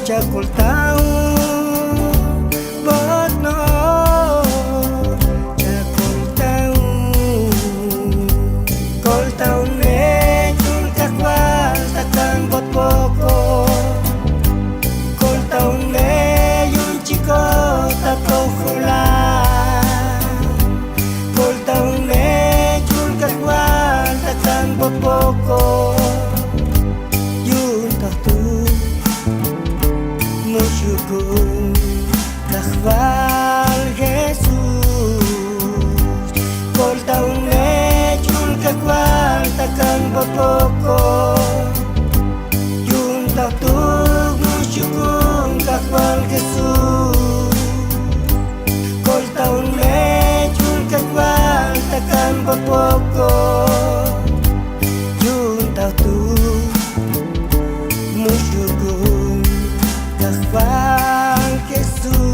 Cakul tahu bono cakul tahu ne cul kakwal takkan bot poko kol tahu ne yun chiko tato khula kol tahu ne cul kakwal takkan bot poko yun tatu musyukun kakwal Jesus kol tahu ne cul kakwal takkan bot poko yun tatu musyukun kakwal Jesus kol tahu ne cul kakwal takkan bot poko yun tatu musyukun kakwal Jesus.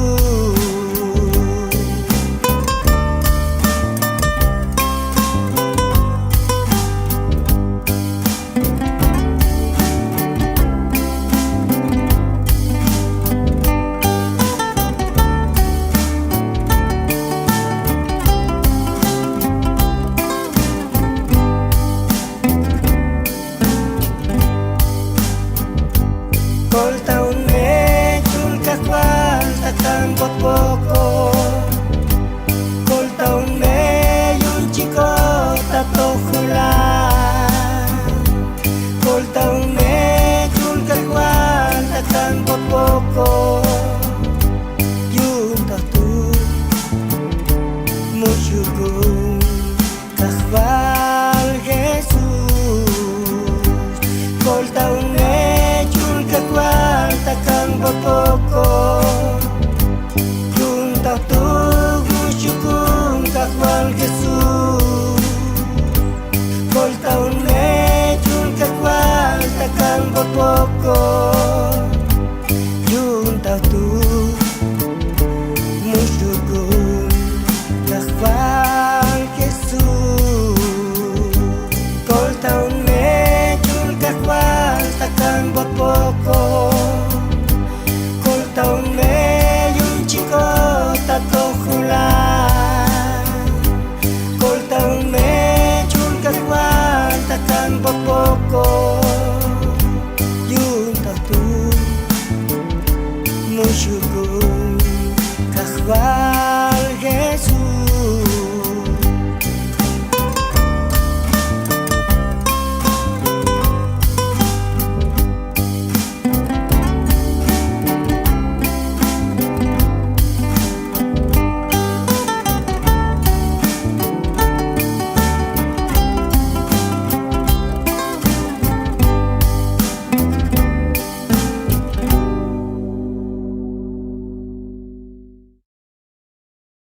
Kol tahu ne cul kakwal takkan bot poko kol tahu ne yun chiko tato khula kol tahu ne cul kakwal takkan bot poko yun tatu musyukun kakwal Jesus kol tahu